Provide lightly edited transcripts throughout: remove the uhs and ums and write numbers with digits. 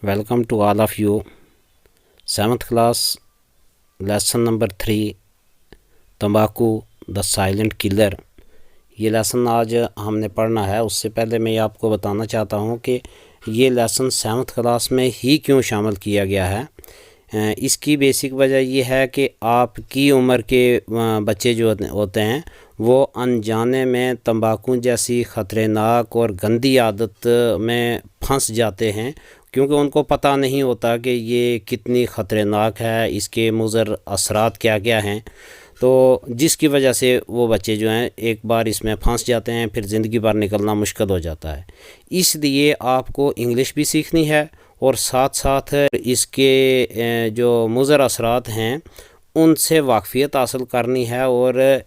Welcome to all of you. 7th class lesson number 3 तंबाकू the silent killer. ये lesson आज हमने पढ़ना है। उससे पहले मैं आपको बताना चाहता हूँ कि ये लेसन 7th क्लास में ही क्यों शामिल किया गया है। इसकी बेसिक वजह यह है कि आपकी उम्र के बच्चे जो होते हैं वो अनजाने में तंबाकू जैसी ख़तरनाक और गंदी आदत में फंस जाते हैं, क्योंकि उनको पता नहीं होता कि ये कितनी ख़तरनाक है, इसके मुज़र असरात क्या क्या हैं। तो जिसकी वजह से वो बच्चे जो हैं एक बार इसमें फंस जाते हैं, फिर ज़िंदगी भर निकलना मुश्किल हो जाता है। इसलिए आपको इंग्लिश भी सीखनी है और साथ साथ इसके जो मुज़र असरात हैं उनसे वाक़फ़ियत हासिल करनी है और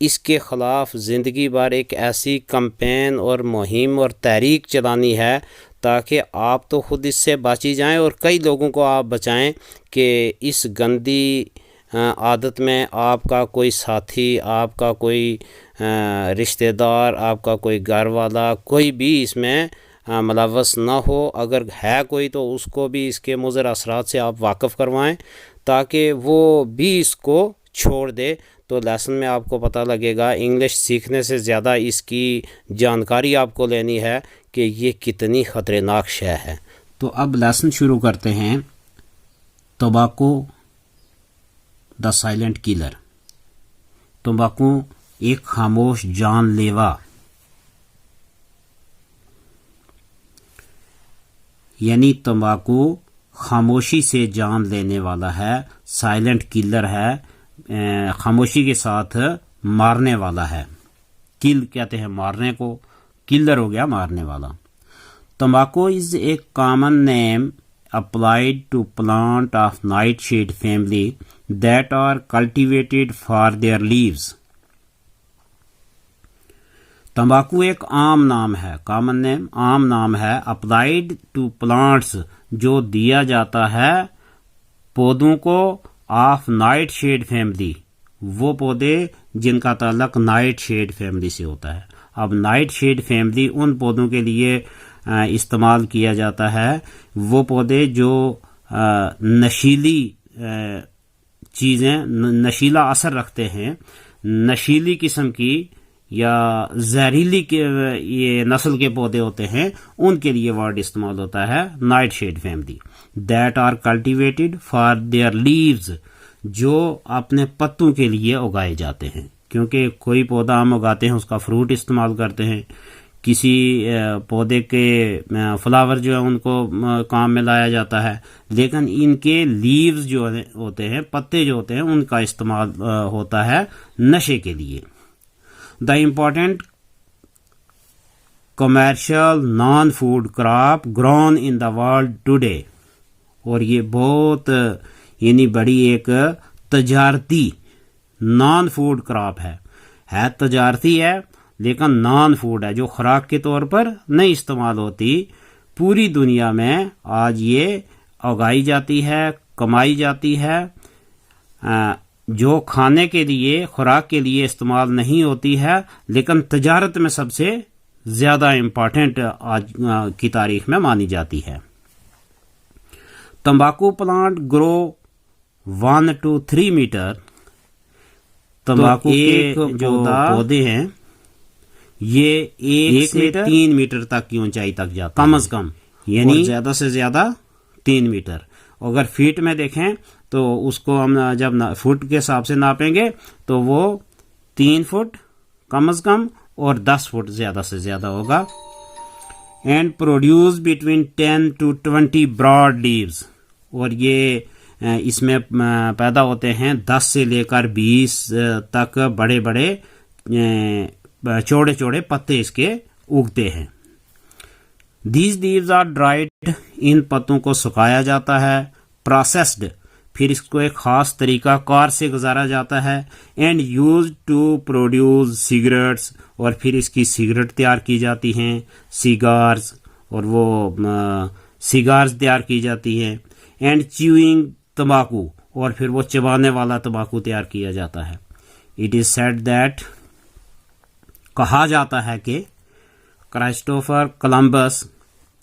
इसके ख़िलाफ़ ज़िंदगी भर एक ऐसी कैंपेन और मुहिम और तहरीक चलानी है ताकि आप तो ख़ुद इससे बची जाएं और कई लोगों को आप बचाएं कि इस गंदी आदत में आपका कोई साथी, आपका कोई रिश्तेदार, आपका कोई घर वाला, कोई भी इसमें मुलव्वस ना हो। अगर है कोई तो उसको भी इसके मुज़र असरात से आप वाक़फ़ करवाएं ताकि वो भी इसको छोड़ दे। तो लेसन में आपको पता लगेगा, इंग्लिश सीखने से ज़्यादा इसकी जानकारी आपको लेनी है कि ये कितनी ख़तरनाक शय है। तो अब लेसन शुरू करते हैं। तंबाकू द साइलेंट किलर। तंबाकू एक खामोश जानलेवा यानी तंबाकू खामोशी से जान लेने वाला है, साइलेंट किलर है, खामोशी के साथ मारने वाला है। किल कहते हैं मारने को, किलर हो गया मारने वाला। तंबाकू is a common name applied to plant of nightshade family that are cultivated for their leaves. तंबाकू एक आम नाम है, कॉमन नेम आम नाम है, अप्लाइड टू प्लांट्स जो दिया जाता है पौधों को, ऑफ नाइट शेड फैमिली वो पौधे जिनका ताल्लुक नाइट शेड फैमिली से होता है। अब नाइट शेड फैमिली उन पौधों के लिए इस्तेमाल किया जाता है, वो पौधे जो नशीली चीज़ें, नशीला असर रखते हैं, नशीली किस्म की या जहरीली के ये नस्ल के पौधे होते हैं, उनके लिए वर्ड इस्तेमाल होता है nightshade family. That are cultivated for their leaves जो अपने पत्तों के लिए उगाए जाते हैं, क्योंकि कोई पौधा हम उगाते हैं उसका फ्रूट इस्तेमाल करते हैं, किसी पौधे के फ्लावर जो है उनको काम में लाया जाता है, लेकिन इनके लीव्स जो होते हैं, पत्ते जो होते हैं, उनका इस्तेमाल होता है नशे के लिए। The important commercial non food crop grown in the world today. और ये बहुत यानी बड़ी एक तजारती नॉन फूड क्रॉप है तजारती है लेकिन नॉन फूड है, जो खुराक के तौर पर नहीं इस्तेमाल होती। पूरी दुनिया में आज ये उगाई जाती है, कमाई जाती है, जो खाने के लिए, खुराक के लिए इस्तेमाल नहीं होती है, लेकिन तजारत में सबसे ज़्यादा इम्पॉर्टेंट आज की तारीख में मानी जाती है। तंबाकू प्लांट ग्रो 1 to 3 मीटर। तंबाकू के जो पौधे हैं ये 1 से 3 मीटर तक की ऊंचाई तक जाता है, कम से कम, यानी ज्यादा से ज्यादा 3 मीटर। अगर फीट में देखें तो उसको हम जब फुट के हिसाब से नापेंगे तो वो 3 फुट कम से कम और 10 फुट ज्यादा से ज्यादा होगा। And produce between 10 to 20 broad leaves. और ये इसमें पैदा होते हैं 10 से लेकर 20 तक बड़े बड़े चौड़े चौड़े पत्ते इसके उगते हैं। दीज लीव्स आर ड्राइड, इन पत्तों को सुखाया जाता है, प्रोसेस्ड, फिर इसको एक खास तरीका कार से गुजारा जाता है, and use to produce cigarettes, और फिर इसकी सिगरेट तैयार की जाती हैं, सिगार्स, और वो सिगार्स तैयार की जाती हैं, एंड च्यूइंग तंबाकू, और फिर वो चबाने वाला तंबाकू तैयार किया जाता है। इट इज सेड दैट, कहा जाता है कि Christopher Columbus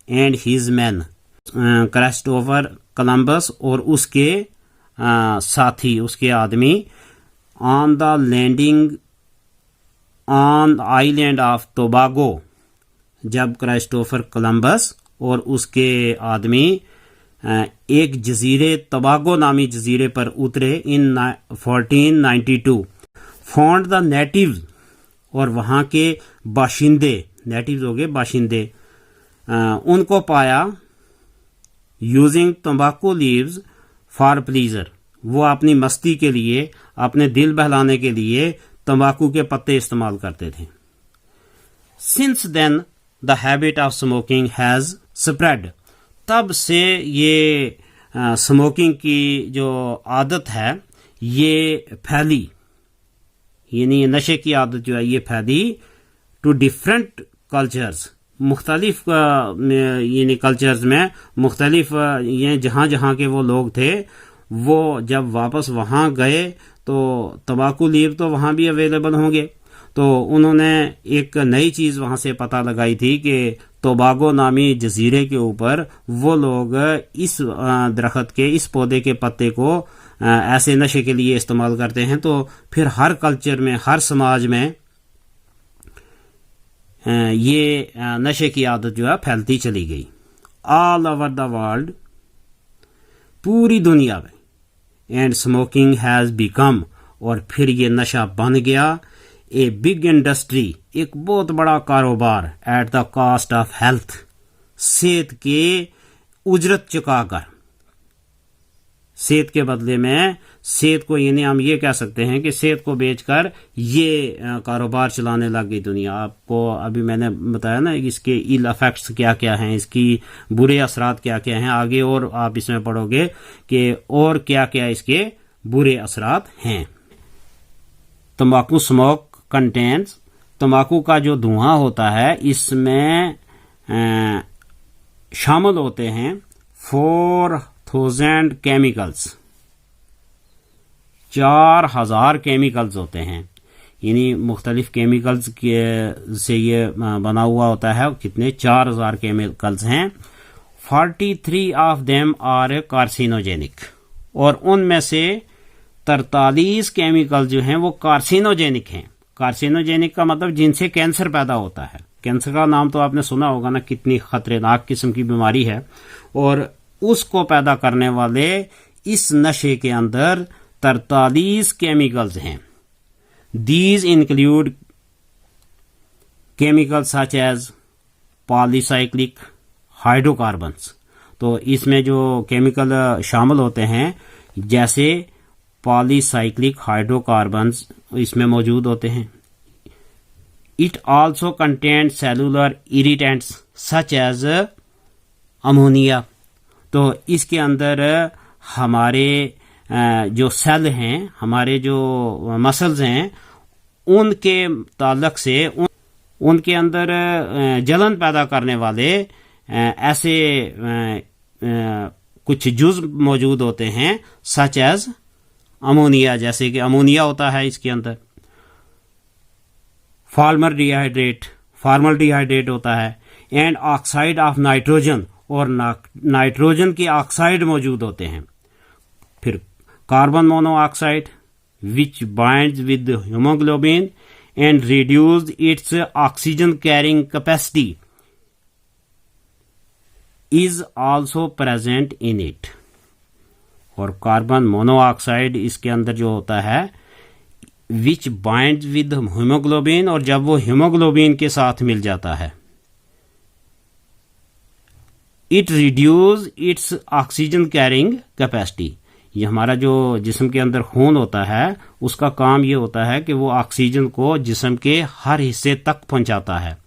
and his man Christopher Columbus और उसके साथी, उसके आदमी, on the landing on island of Tobago, जब क्रिस्टोफर कोलंबस और उसके आदमी एक जजीरे टोबागो नामी जजीरे पर उतरे इन 1492, फाउंड द नेटिव्स, और वहाँ के बाशिंदे, नेटिव्स हो गए बाशिंदे, उनको पाया, यूजिंग तंबाकू लीव्स फॉर प्लीजर, वो अपनी मस्ती के लिए, अपने दिल बहलाने के लिए तंबाकू के पत्ते इस्तेमाल करते थे। Since then the habit of smoking has spread, तब से ये स्मोकिंग की जो आदत है ये फैली, यानी नशे की आदत जो है ये फैली टू डिफरेंट कल्चर्स, मुख्तलिफ यानी कल्चर्स में मुख्तलिफ, ये जहाँ जहाँ के वो लोग थे वो जब वापस वहाँ गए तो तंबाकू लीव तो वहाँ भी अवेलेबल होंगे, तो उन्होंने एक नई चीज़ वहाँ से पता लगाई थी कि टोबागो नामी जजीरे के ऊपर वो लोग इस दरख्त के, इस पौधे के पत्ते को ऐसे नशे के लिए इस्तेमाल करते हैं। तो फिर हर कल्चर में, हर समाज में ये नशे की आदत जो है फैलती चली गई। ऑल ओवर द वर्ल्ड, पूरी दुनिया में, एंड स्मोकिंग हैज़ बिकम, और फिर ये नशा बन गया ए बिग इंडस्ट्री, एक बहुत बड़ा कारोबार, at the cost of health, सेहत के उजरत चुकाकर, सेहत के बदले में, सेहत को, यानी हम ये कह सकते हैं कि सेहत को बेचकर ये कारोबार चलाने लग गई दुनिया। आपको अभी मैंने बताया ना इसके इल इफेक्ट्स क्या क्या हैं, इसकी बुरे असरात क्या क्या हैं, आगे और आप इसमें पढ़ोगे कि और क्या क्या इसके बुरे असरात हैं। तंबाकू स्मोक कंटेन्स, तंबाकू का जो धुआं होता है इसमें शामिल होते हैं 4000 केमिकल्स, 4000 केमिकल्स होते हैं, यानी मुख्तलिफ केमिकल्स के से ये बना हुआ होता है। कितने? 4000 केमिकल्स हैं। 43 ऑफ देम आर कार्सिनोजेनिक, और उनमें से 43 केमिकल जो हैं वो कार्सिनोजेनिक हैं। कार्सिनोजेनिक का मतलब जिनसे कैंसर पैदा होता है। कैंसर का नाम तो आपने सुना होगा ना, कितनी खतरनाक किस्म की बीमारी है, और उसको पैदा करने वाले इस नशे के अंदर 43 केमिकल्स हैं। These include chemicals such as polycyclic hydrocarbons, तो इसमें जो केमिकल शामिल होते हैं जैसे पॉलीसाइक्लिक हाइड्रोकार्बन्स इसमें मौजूद होते हैं। It also contain cellular irritants such as ammonia, तो इसके अंदर हमारे जो सेल हैं, हमारे जो मसल्स हैं, उनके ताल्लुक से उनके अंदर जलन पैदा करने वाले ऐसे कुछ जुज़ मौजूद होते हैं सच एज अमोनिया, जैसे कि अमोनिया होता है इसके अंदर। फॉर्मल्डिहाइड्रेट होता है, एंड ऑक्साइड ऑफ नाइट्रोजन, और नाइट्रोजन के ऑक्साइड मौजूद होते हैं। फिर carbon monoxide which binds with haemoglobin and reduce it's oxygen carrying capacity is also present in it, और कार्बन मोनोऑक्साइड इसके अंदर जो होता है विच बाइंड्स विद हीमोग्लोबिन, और जब वो हीमोग्लोबिन के साथ मिल जाता है, it reduce it's oxygen carrying capacity, ये हमारा जो जिस्म के अंदर खून होता है उसका काम ये होता है कि वो ऑक्सीजन को जिस्म के हर हिस्से तक पहुंचाता है।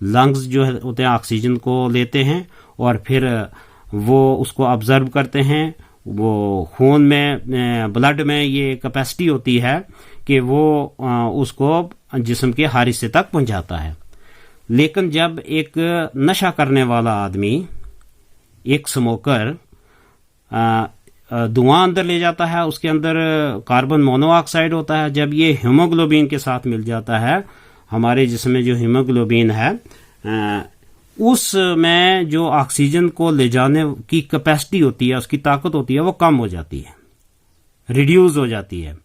लंग्स जो होते हैं ऑक्सीजन को लेते हैं और फिर वो उसको ऑब्जर्व करते हैं। वो खून में, ब्लड में ये कैपेसिटी होती है कि वो उसको जिस्म के हर हिस्से तक पहुंचाता है। लेकिन जब एक नशा करने वाला आदमी, एक स्मोकर, धुआं अंदर ले जाता है, उसके अंदर कार्बन मोनोऑक्साइड होता है, जब ये हीमोग्लोबिन के साथ मिल जाता है, हमारे जिस्म में जो हीमोग्लोबिन है उसमें जो ऑक्सीजन को ले जाने की कैपेसिटी होती है, उसकी ताकत होती है, वो कम हो जाती है, रिड्यूस हो जाती है।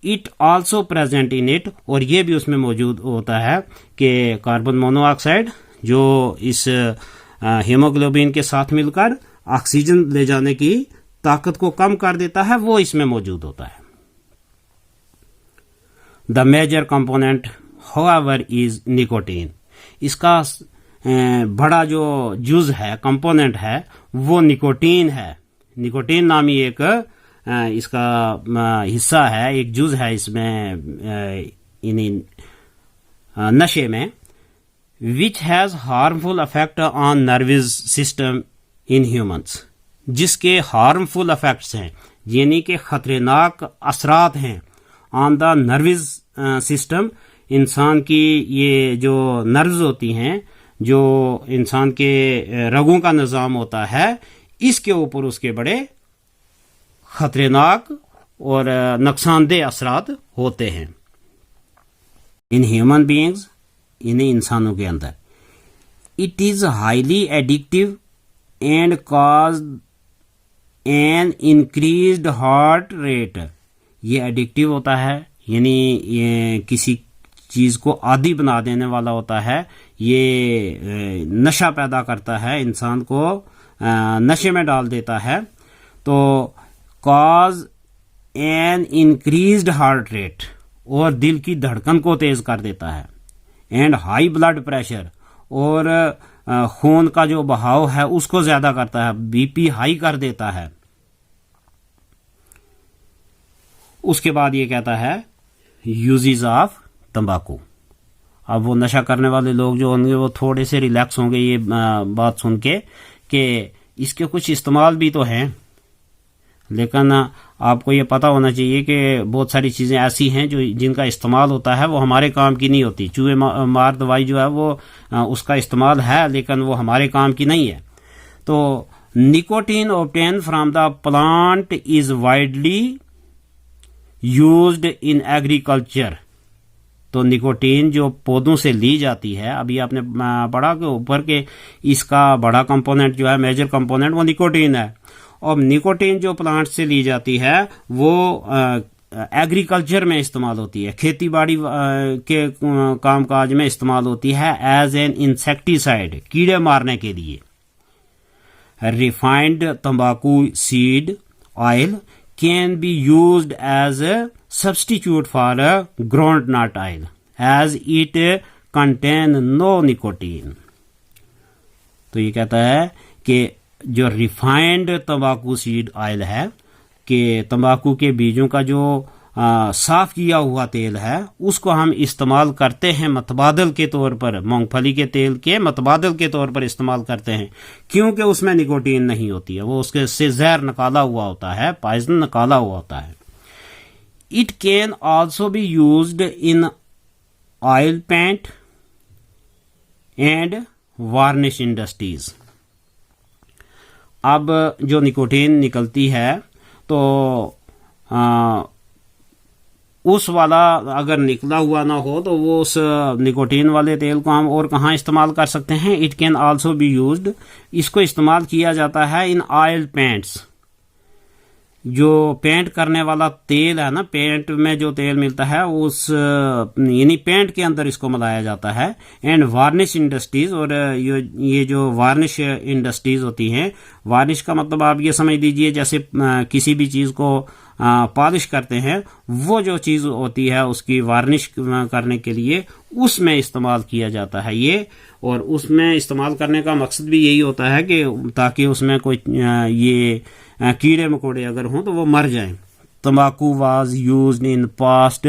It also present in it, और ये भी उसमें मौजूद होता है कि कार्बन मोनोऑक्साइड जो इस हीमोग्लोबिन के साथ मिलकर ऑक्सीजन ले जाने की ताकत को कम कर देता है, वो इसमें मौजूद होता है। The major component however is nicotine. इसका बड़ा जो जुज है, कंपोनेंट है, वो निकोटीन है। निकोटीन नामी एक इसका हिस्सा है, एक जुज है इसमें, इन नशे में। Which has harmful effect on nervous system in humans, जिसके हार्मफुल इफेक्ट्स हैं, यानी कि खतरनाक असरात हैं, ऑन द नर्वस सिस्टम, इंसान की ये जो नर्व्स होती हैं, जो इंसान के रगों का निज़ाम होता है, इसके ऊपर उसके बड़े खतरनाक और नुकसानदेह असरात होते हैं। इन ह्यूमन बीइंग्स, इन्हें इंसानों के अंदर। It is highly addictive and cause an increased heart rate. ये एडिक्टिव होता है, यानी ये किसी चीज को आदी बना देने वाला होता है, ये नशा पैदा करता है, इंसान को नशे में डाल देता है। तो cause an increased heart rate, और दिल की धड़कन को तेज कर देता है। एंड हाई ब्लड प्रेशर, और खून का जो बहाव है उसको ज्यादा करता है, बीपी हाई कर देता है। उसके बाद ये कहता है यूजेस ऑफ तंबाकू। अब वो नशा करने वाले लोग जो होंगे वो थोड़े से रिलैक्स होंगे ये बात सुन के कि इसके कुछ इस्तेमाल भी तो हैं, लेकिन आपको ये पता होना चाहिए कि बहुत सारी चीज़ें ऐसी हैं जो जिनका इस्तेमाल होता है वो हमारे काम की नहीं होती। चूहे मार दवाई जो है वो उसका इस्तेमाल है, लेकिन वो हमारे काम की नहीं है। तो nicotine obtain from the plant is widely used in agriculture. तो निकोटीन जो पौधों से ली जाती है, अभी आपने पढ़ा के ऊपर के इसका बड़ा कंपोनेंट जो है, मेजर कंपोनेंट, वो निकोटीन है। और निकोटीन जो प्लांट से ली जाती है वो एग्रीकल्चर में इस्तेमाल होती है, खेती बाड़ी के कामकाज में इस्तेमाल होती है, एज एन इंसेक्टिसाइड, कीड़े मारने के लिए। रिफाइंड तंबाकू seed oil can be used as a substitute for a groundnut oil as it contain no nicotine। तो ये कहता है कि जो रिफाइंड तंबाकू सीड ऑयल है, कि तंबाकू के बीजों का जो साफ किया हुआ तेल है, उसको हम इस्तेमाल करते हैं मतबादल के तौर पर, मूंगफली के तेल के मतबादल के तौर पर इस्तेमाल करते हैं, क्योंकि उसमें निकोटीन नहीं होती है, वो उसके से जहर निकाला हुआ होता है, पॉइजन निकाला हुआ होता है। It can also be used in oil paint and varnish industries। अब जो निकोटीन निकलती है तो उस वाला अगर निकला हुआ ना हो तो वो उस निकोटीन वाले तेल को हम और कहाँ इस्तेमाल कर सकते हैं। It can also be used, इसको इस्तेमाल किया जाता है इन ऑयल पेंट्स। जो पेंट करने वाला तेल है ना, पेंट में जो तेल मिलता है उस यानी पेंट के अंदर इसको मिलाया जाता है। एंड वार्निश इंडस्ट्रीज, और ये जो वार्निश इंडस्ट्रीज होती हैं, वार्निश का मतलब आप ये समझ लीजिए जैसे किसी भी चीज को पॉलिश करते हैं, वो जो चीज होती है उसकी वार्निश करने के लिए उसमें इस्तेमाल किया जाता है ये। और उसमें इस्तेमाल करने का मकसद भी यही होता है कि ताकि उसमें कोई ये कीड़े मकोड़े अगर हों तो वो मर जाएं। तंबाकू was used in past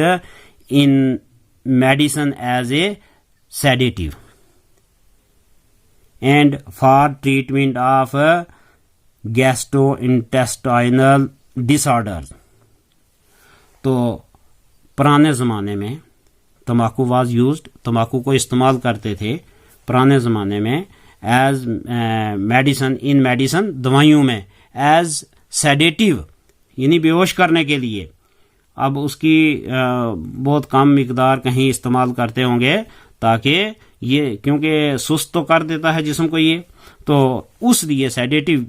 in medicine as a sedative and for treatment of gastrointestinal disorders. तो पुराने ज़माने में तंबाकू वाज यूज्ड, तंबाकू को इस्तेमाल करते थे पुराने ज़माने में एज मेडिसिन, इन मेडिसिन, दवाइयों में, एज सेडेटिव यानी बेहोश करने के लिए। अब उसकी बहुत कम मिकदार कहीं इस्तेमाल करते होंगे ताकि ये क्योंकि सुस्त तो कर देता है जिस्म को ये, तो उस लिए सेडेटिव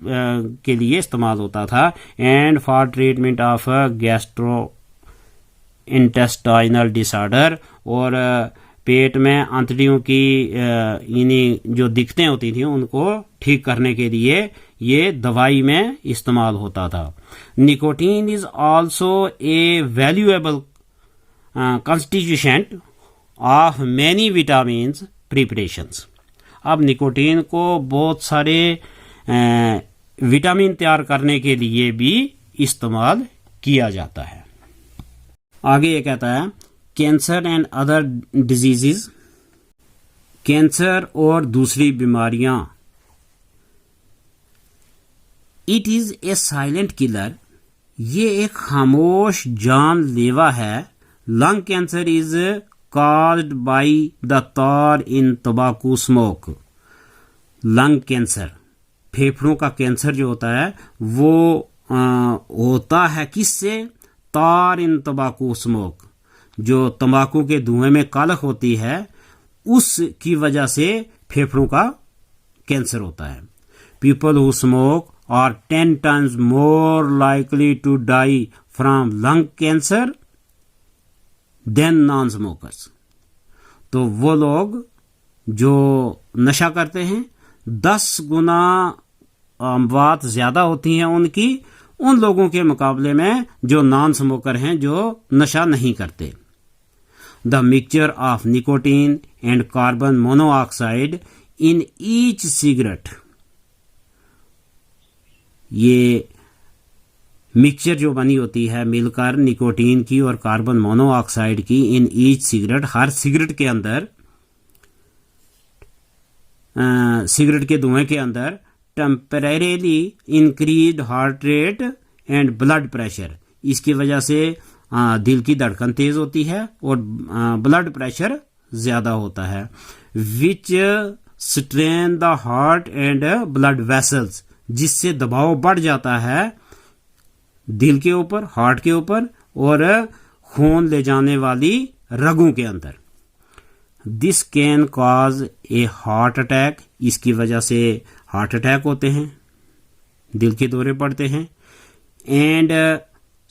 के लिए इस्तेमाल होता था। And for treatment of gastro intestinal disorder, और पेट में आंतड़ियों की यानी जो दिक्कतें होती थी उनको ठीक करने के लिए ये दवाई में इस्तेमाल होता था। Nicotine is also a valuable constituent of many vitamins preparations. अब निकोटीन को बहुत सारे विटामिन तैयार करने के लिए भी इस्तेमाल किया जाता है। आगे ये कहता है cancer and other diseases, cancer और दूसरी बीमारियां। It is a silent killer, ये एक खामोश जानलेवा है। Lung cancer is caused by the tar in tobacco smoke। Lung cancer, फेफड़ों का कैंसर जो होता है वो होता है किससे? तार इन तंबाकू स्मोक, जो तंबाकू के धुएं में कालख होती है उसकी वजह से फेफड़ों का कैंसर होता है। People who smoke are 10 times more likely to die from lung cancer than non smokers. तो वो लोग जो नशा करते हैं 10 गुना बात ज्यादा होती हैं उनकी उन लोगों के मुकाबले में जो नॉन स्मोकर हैं, जो नशा नहीं करते। The mixture of nicotine and carbon monoxide in each cigarette, ये मिक्सचर जो बनी होती है मिलकर निकोटीन की और कार्बन मोनोऑक्साइड की, in each cigarette, her cigarette के अंदर, सिगरेट के धुएं के अंदर temporarily increase heart rate and blood pressure, इसकी वजह से दिल की धड़कन तेज होती है और ब्लड प्रेशर ज्यादा होता है। Which strain the heart and blood vessels, जिससे दबाव बढ़ जाता है दिल के ऊपर, हार्ट के ऊपर और खून ले जाने वाली रगों के अंदर। This can cause A heart attack, इसकी वजह से हार्ट अटैक होते हैं, दिल के दौरे पड़ते हैं। एंड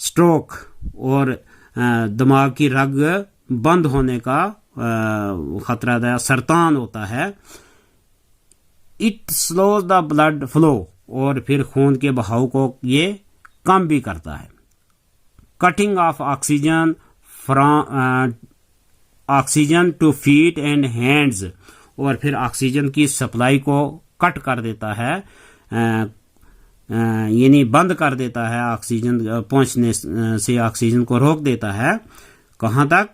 स्ट्रोक, और दिमाग की रग बंद होने का खतरा, सरतान होता है। It slows the blood flow, और फिर खून के बहाव को ये कम भी करता है। Cutting of oxygen from oxygen to feet and hands, और फिर ऑक्सीजन की सप्लाई को कट कर देता है, यानी बंद कर देता है, ऑक्सीजन पहुंचने से ऑक्सीजन को रोक देता है। कहाँ तक?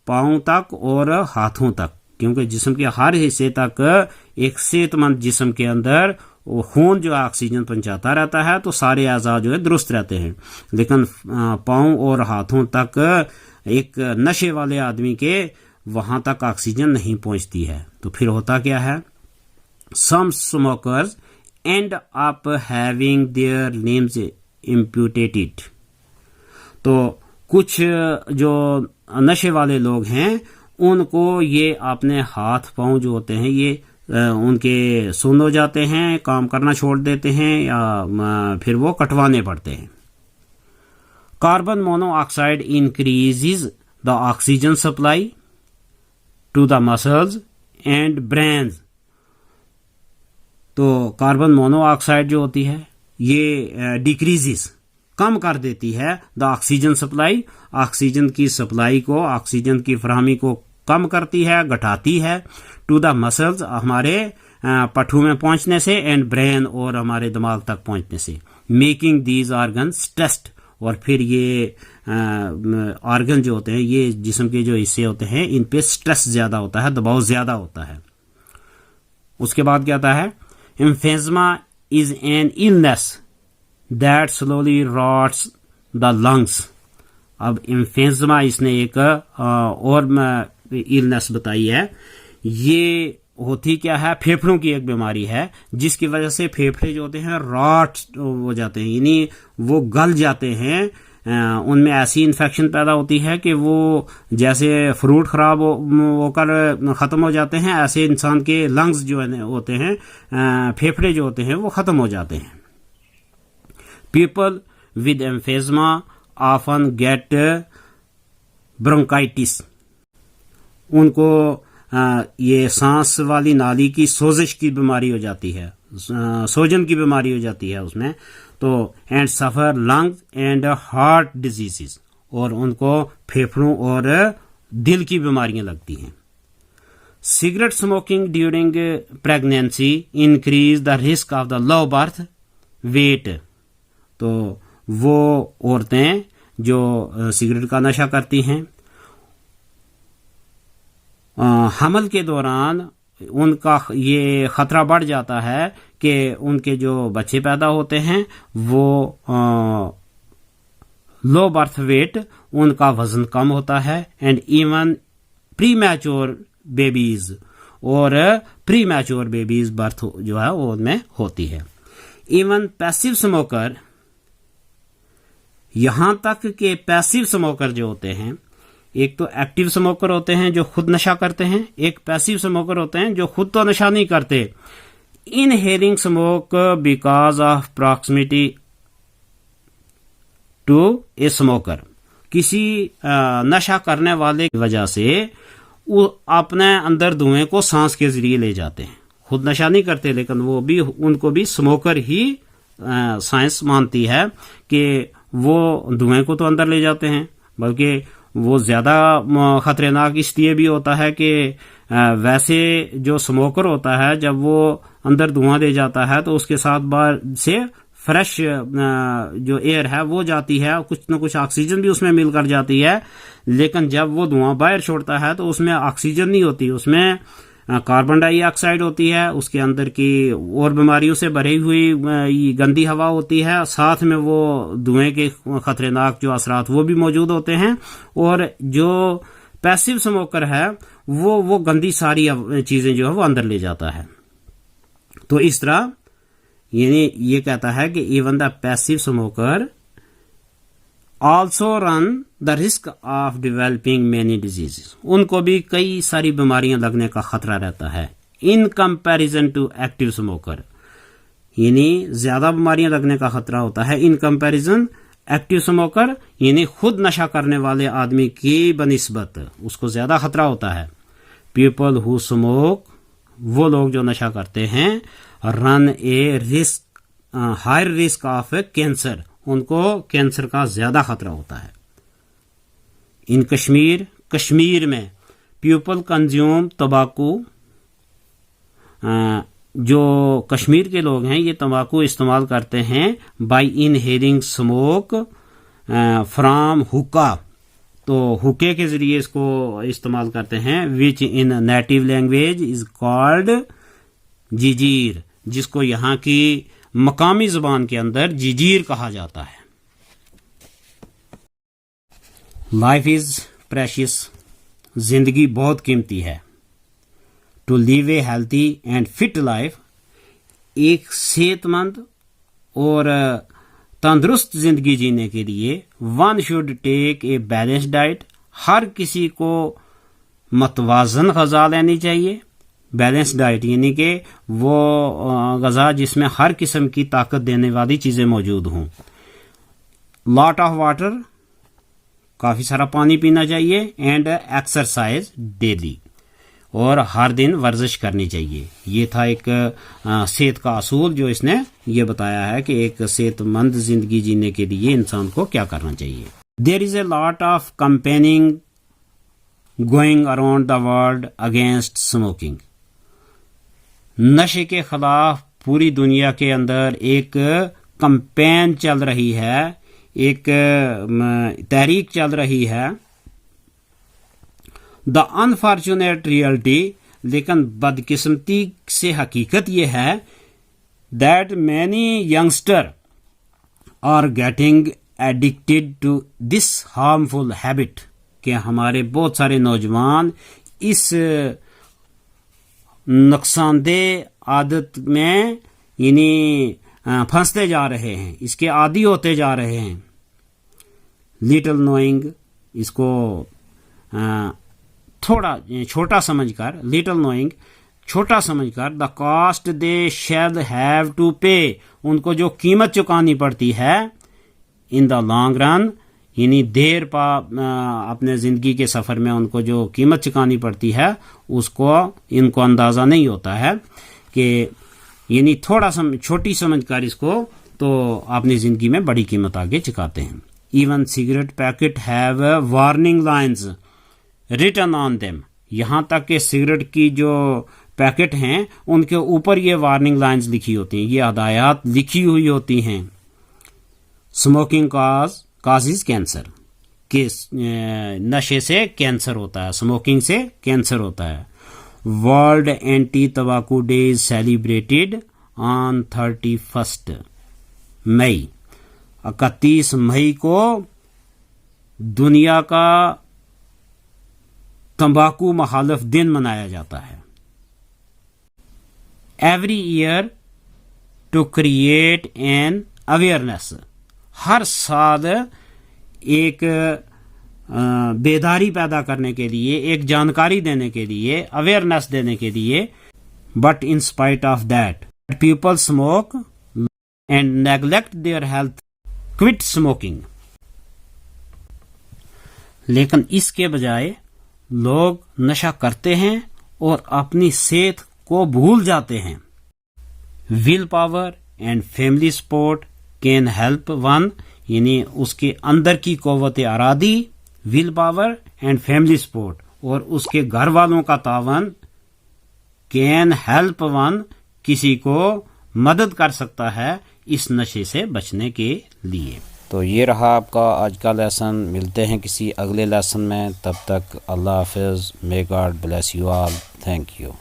पांव तक और हाथों तक, क्योंकि जिस्म के हर हिस्से तक एक सेहतमंद जिस्म के अंदर वो खून जो ऑक्सीजन पहुंचाता रहता है तो सारे अज़ा जो है दुरुस्त रहते हैं। लेकिन पांव और हाथों तक एक नशे वाले आदमी के वहां तक ऑक्सीजन नहीं पहुंचती है। तो फिर होता क्या है? Some smokers end up having their limbs amputated, तो कुछ जो नशे वाले लोग हैं उनको ये अपने हाथ पांव जो होते हैं ये उनके सुन्न हो जाते हैं, काम करना छोड़ देते हैं या फिर वो कटवाने पड़ते हैं। Carbon monoxide increases the oxygen supply to the muscles and brains, तो कार्बन मोनोऑक्साइड जो होती है ये डिक्रीजेस, कम कर देती है द ऑक्सीजन सप्लाई, ऑक्सीजन की सप्लाई को, ऑक्सीजन की फराहमी को कम करती है, घटाती है। टू द मसल्स, हमारे पट्ठू में पहुंचने से, एंड ब्रेन, और हमारे दिमाग तक पहुंचने से। मेकिंग दीज ऑर्गन स्ट्रेस्ड, और फिर ये ऑर्गन जो होते हैं, ये जिस्म के जो हिस्से होते हैं, इन पे स्ट्रेस ज्यादा होता है, दबाव ज्यादा होता है। उसके बाद क्या आता है? Emphysema is an illness that slowly rots the lungs. अब एम्फेज़मा इसने एक और इलनेस बताई है। ये होती क्या है? फेफड़ों की एक बीमारी है जिसकी वजह से फेफड़े जो होते हैं रॉट हो जाते हैं, यानी वो गल जाते हैं उनमें ऐसी इन्फेक्शन पैदा होती है कि वो जैसे फ्रूट खराब होकर ख़त्म हो जाते हैं, ऐसे इंसान के लंग्स जो होते हैं, फेफड़े जो होते हैं वो ख़त्म हो जाते हैं। People with emphysema often get bronchitis, उनको ये सांस वाली नाली की सोजिश की बीमारी हो जाती है, सोजन की बीमारी हो जाती है उसमें, तो and suffer lungs and heart diseases, और उनको फेफड़ों और दिल की बीमारियां लगती हैं। Cigarette smoking during pregnancy increase the risk of the low birth weight, तो वो औरतें जो सिगरेट का नशा करती हैं, हमल के दौरान उनका ये खतरा बढ़ जाता है कि उनके जो बच्चे पैदा होते हैं वो लो बर्थ वेट, उनका वजन कम होता है, and even pre mature babies, और प्री मैच्योर बेबीज बर्थ जो है वो उनमें होती है। इवन पैसिव स्मोकर, यहां तक कि पैसिव स्मोकर जो होते हैं, एक तो एक्टिव स्मोकर होते हैं जो खुद नशा करते हैं, एक पैसिव स्मोकर होते हैं जो खुद तो नशा नहीं करते। Inhaling smoke because of proximity to a smoker, किसी नशा करने वाले की वजह से वो अपने अंदर धुएं को सांस के जरिए ले जाते हैं, खुद नशा नहीं करते, लेकिन वो भी, उनको भी स्मोकर ही साइंस मानती है कि वो धुएं को तो अंदर ले जाते हैं, बल्कि वो ज्यादा खतरनाक इसलिए भी होता है कि वैसे जो स्मोकर होता है जब वो अंदर धुआं दे जाता है तो उसके साथ बाहर से फ्रेश जो एयर है वो जाती है, कुछ न कुछ ऑक्सीजन भी उसमें मिलकर जाती है, लेकिन जब वो धुआं बाहर छोड़ता है तो उसमें ऑक्सीजन नहीं होती, उसमें कार्बन डाइऑक्साइड होती है, उसके अंदर की और बीमारियों से भरी हुई गंदी हवा होती है, साथ में वो धुएं के खतरनाक जो असरात वो भी मौजूद होते हैं, और जो पैसिव स्मोकर है वो गंदी सारी चीजें जो है वो अंदर ले जाता है। तो इस तरह यानी ये कहता है कि even the passive smoker also run the risk of developing many diseases, उनको भी कई सारी बीमारियां लगने का खतरा रहता है। In comparison to active smoker, यानी ज्यादा बीमारियां लगने का खतरा होता है इन कंपैरिजन एक्टिव स्मोकर, यानी खुद नशा करने वाले आदमी की बनिस्बत उसको ज्यादा खतरा होता है। पीपल हु स्मोक, वो लोग जो नशा करते हैं, run a risk higher risk of cancer, उनको कैंसर का ज्यादा खतरा होता है। इन कश्मीर, कश्मीर में पीपल कंज्यूम तंबाकू, जो कश्मीर के लोग हैं ये तंबाकू इस्तेमाल करते हैं बाय इनहेलिंग स्मोक फ्रॉम हुक्का, तो हुक्के के जरिए इसको इस्तेमाल करते हैं, which in native language is called जीजीर, जिसको यहाँ की मकामी जुबान के अंदर जीजीर कहा जाता है। लाइफ इज प्रेशियस, जिंदगी बहुत कीमती है। To live a healthy and fit life, एक सेहतमंद और तंदुरुस्त जिंदगी जीने के लिए one should take a balanced diet, हर किसी को मतवाजन ग़िज़ा लेनी चाहिए। बैलेंस डाइट यानी कि वो ग़िज़ा जिसमें हर किस्म की ताकत देने वाली चीज़ें मौजूद हों। लॉट ऑफ वाटर, काफ़ी सारा पानी पीना चाहिए, एंड एक्सरसाइज डेली, और हर दिन वर्जिश करनी चाहिए। ये था एक सेहत का असूल जो इसने ये बताया है कि एक सेहतमंद जिंदगी जीने के लिए इंसान को क्या करना चाहिए। There is a lot of campaigning going around the world against smoking, नशे के खिलाफ पूरी दुनिया के अंदर एक कंपेन चल रही है, एक तहरीक चल रही है। द अनफॉर्चुनेट रियलिटी, लेकिन बदकिस्मती से हकीकत यह है, that many youngster are getting addicted to this harmful habit, कि हमारे बहुत सारे नौजवान इस नुकसानदेह आदत में यानी फंसते जा रहे हैं, इसके आदी होते जा रहे हैं। लिटिल नोइंग, इसको थोड़ा छोटा समझकर, लिटिल नोइंग छोटा समझकर, the cost they shall have to pay, उनको जो कीमत चुकानी पड़ती है, इन द लॉन्ग रन, यानी देर पा अपने ज़िंदगी के सफ़र में उनको जो कीमत चुकानी पड़ती है उसको इनको अंदाज़ा नहीं होता है कि यानी थोड़ा छोटी समझकर इसको तो अपनी ज़िंदगी में बड़ी कीमत आगे चुकाते हैं। Even cigarette packet have warning lines written on them, यहाँ तक कि सिगरेट की जो पैकेट हैं उनके ऊपर ये वार्निंग लाइन्स लिखी होती हैं, ये हदायत लिखी हुई होती हैं। स्मोकिंग काजेज कैंसर, कि नशे से कैंसर होता है, स्मोकिंग से कैंसर होता है। वर्ल्ड एंटी तंबाकू day is celebrated on 31 May, 31 मई को दुनिया का तंबाकू मुखालिफ दिन मनाया जाता है। Every year to create an awareness, हर साल एक बेदारी पैदा करने के लिए, एक जानकारी देने के लिए, अवेयरनेस देने के लिए। But in spite of that people smoke and neglect their health, quit smoking. लेकिन इसके बजाय लोग नशा करते हैं और अपनी सेहत को भूल जाते हैं। Will power and family support can help one, यानी उसके अंदर की क़ुव्वत इरादी, will power and family support, और उसके घर वालों का तावन, कैन हेल्प वन, किसी को मदद कर सकता है इस नशे से बचने के लिए। तो ये रहा आपका आज का लेसन। मिलते हैं किसी अगले लेसन में, तब तक अल्लाह हाफिज़। May God bless you all. Thank you.